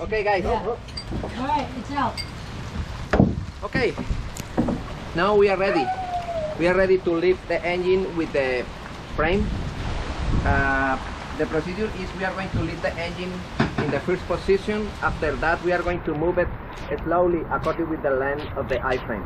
Okay, guys. Yeah. All right, it's out. Okay. Now we are ready. We are ready to lift the engine with the frame. The procedure is we are going to lift the engine in the first position. After that, we are going to move it slowly according with the length of the I-frame.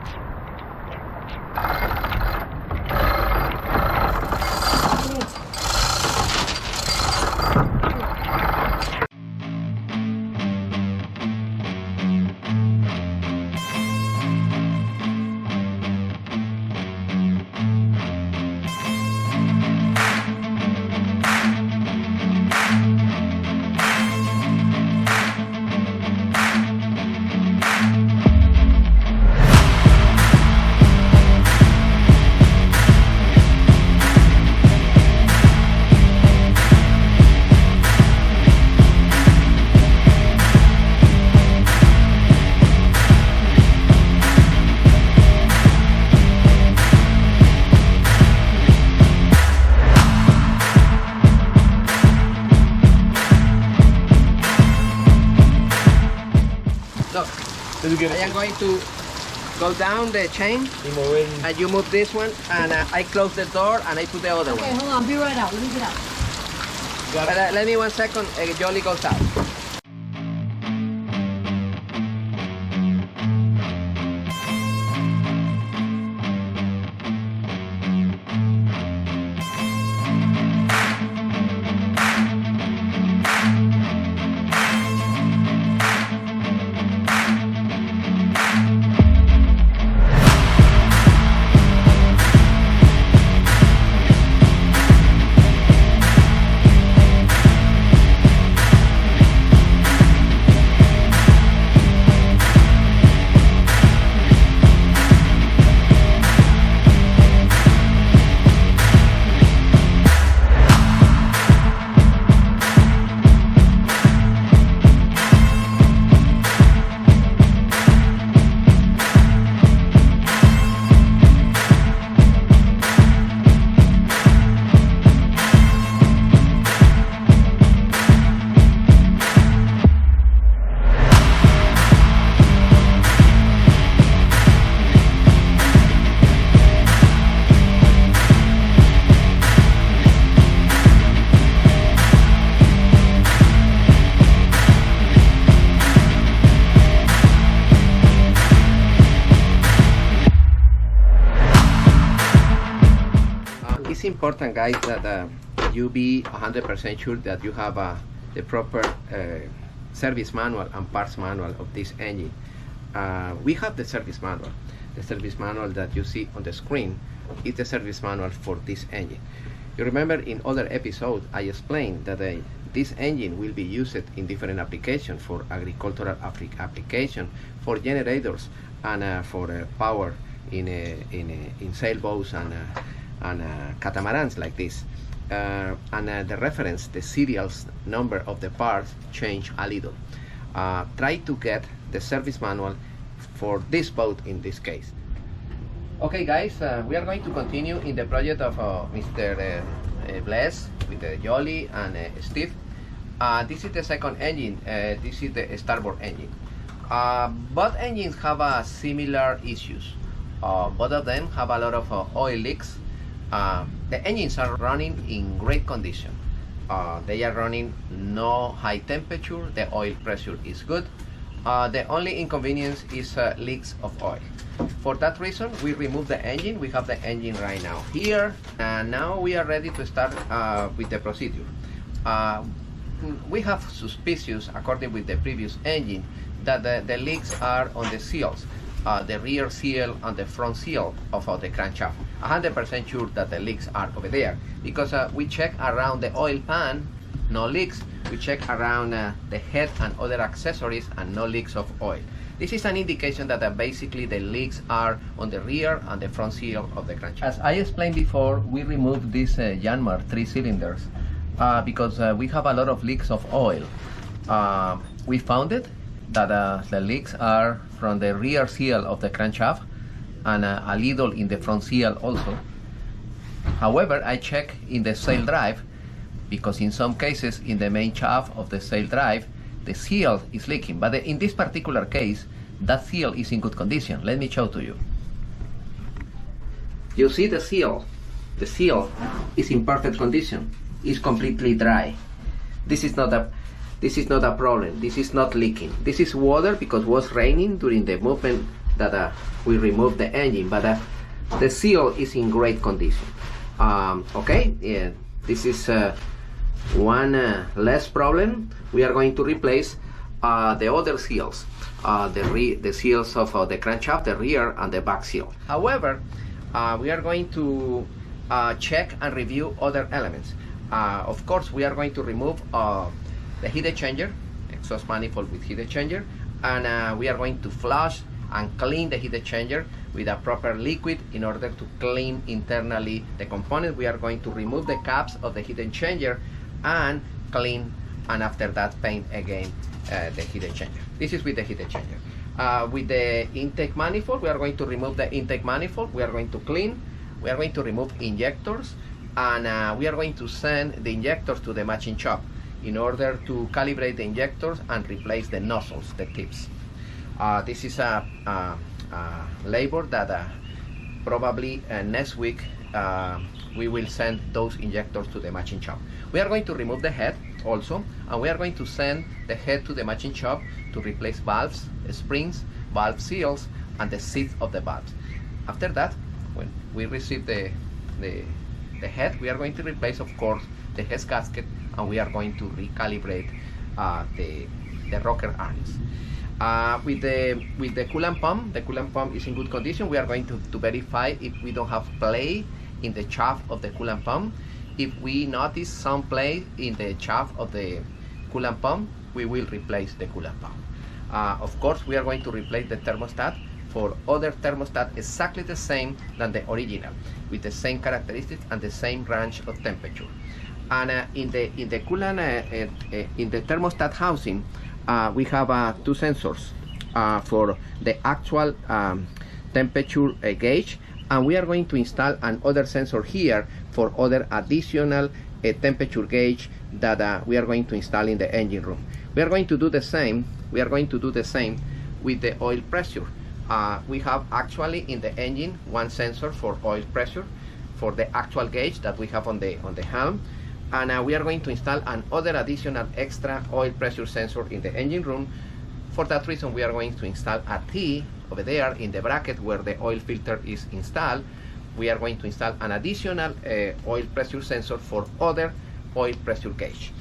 I am going to go down the chain and you move this one and I close the door and I put the other Okay, one. hold on. Be right out. Let me get out. But, let me 1 second. Jolly goes out. It's important, guys, that you be 100% sure that you have the proper service manual and parts manual of this engine. We have the service manual. The service manual that you see on the screen is the service manual for this engine. You remember in other episodes I explained that this engine will be used in different applications, for agricultural application, for generators, and for power in sailboats and catamarans like this. The reference, the serial number of the parts change a little. Try to get the service manual for this boat in this case. Okay, guys, we are going to continue in the project of Mr. Bless with Jolly and Steve. This is the second engine. This is the starboard engine. Both engines have similar issues. Both of them have a lot of oil leaks. The engines are running in great condition. They are running no high temperature. The oil pressure is good. The only inconvenience is leaks of oil. For that reason, we remove the engine. We have the engine right now here, and now we are ready to start with the procedure. We have suspicious, according with the previous engine, that the leaks are on the seals, the rear seal and the front seal of the crankshaft. 100% sure that the leaks are over there, because we check around the oil pan, no leaks. We check around the head and other accessories, and no leaks of oil. This is an indication that basically the leaks are on the rear and the front seal of the crankshaft. As I explained before, we removed these Yanmar 3 cylinders because we have a lot of leaks of oil. We found it that the leaks are from the rear seal of the crankshaft and a little in the front seal also. However, I check in the sail drive, because in some cases in the main shaft of the sail drive the seal is leaking. But in this particular case, that seal is in good condition. Let me show to you. You see the seal. The seal is in perfect condition. It's completely dry. This is not a problem. This is not leaking. This is water because it was raining during the movement that we removed the engine. But the seal is in great condition. Okay. Yeah. This is one less problem. We are going to replace the other seals, the seals of the crankshaft, the rear and the back seal. However, we are going to check and review other elements. Of course, we are going to remove the heat exchanger, exhaust manifold with heat exchanger, and we are going to flush and clean the heat exchanger with a proper liquid in order to clean internally the component. We are going to remove the caps of the heat exchanger and clean, and after that paint again the heat exchanger. This is with the heat exchanger. With the intake manifold, we are going to remove the intake manifold. We are going to clean. We are going to remove injectors, and we are going to send the injectors to the machine shop in order to calibrate the injectors and replace the nozzles, the tips. This is a labor that probably next week we will send those injectors to the machine shop. We are going to remove the head also, and we are going to send the head to the machine shop to replace valves, springs, valve seals, and the seats of the valves. After that, when we receive the head, we are going to replace, of course, the head gasket, and we are going to recalibrate the rocker harness. With the coolant pump is in good condition. We are going to verify if we don't have play in the shaft of the coolant pump. If we notice some play in the shaft of the coolant pump, we will replace the coolant pump. Of course, we are going to replace the thermostat for other thermostat exactly the same than the original, with the same characteristics and the same range of temperature. And in the coolant in the thermostat housing, we have two sensors for the actual temperature gauge, and we are going to install another sensor here for other additional temperature gauge that we are going to install in the engine room. We are going to do the same. We are going to do the same with the oil pressure. We have actually in the engine one sensor for oil pressure for the actual gauge that we have on the helm, and we are going to install another additional extra oil pressure sensor in the engine room. For that reason, we are going to install a T over there in the bracket where the oil filter is installed. We are going to install an additional oil pressure sensor for other oil pressure gauge.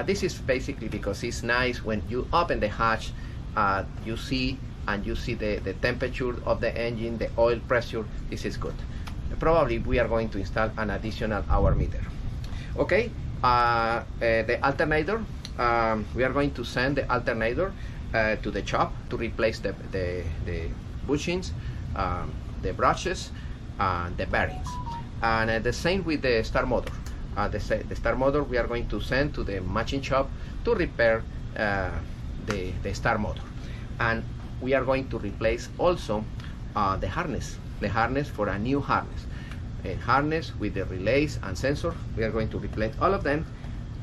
This is basically because it's nice when you open the hatch, you see the temperature of the engine, the oil pressure. This is good. Probably we are going to install an additional hour meter. Okay, the alternator, we are going to send the alternator to the shop to replace the bushings, the brushes, the bearings, and the same with the start motor. The start motor we are going to send to the machine shop to repair the start motor, and we are going to replace also the harness for a new harness. A harness with the relays and sensor. We are going to replace all of them.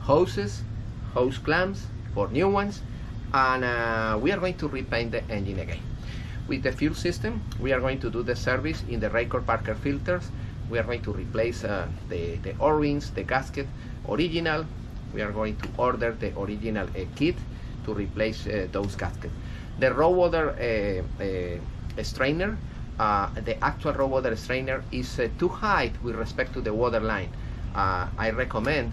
Hoses, hose clamps for new ones, and we are going to repaint the engine again. With the fuel system, we are going to do the service in the Raycor Parker filters. We are going to replace the O-rings, the gasket, original. We are going to order the original kit to replace those gaskets. The raw water strainer, the actual raw water strainer is too high with respect to the water line. I recommend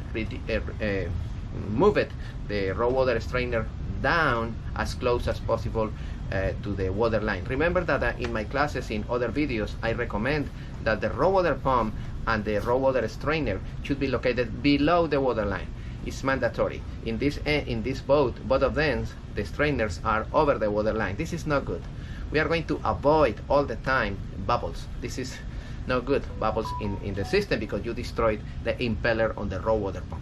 move the raw water strainer down as close as possible to the water line. Remember that in my classes, in other videos, I recommend that the raw water pump and the raw water strainer should be located below the water line. It's mandatory. In this boat, both of them, the strainers are over the water line. This is not good. We are going to avoid all the time bubbles. This is not good, bubbles in the system, because you destroyed the impeller on the raw water pump.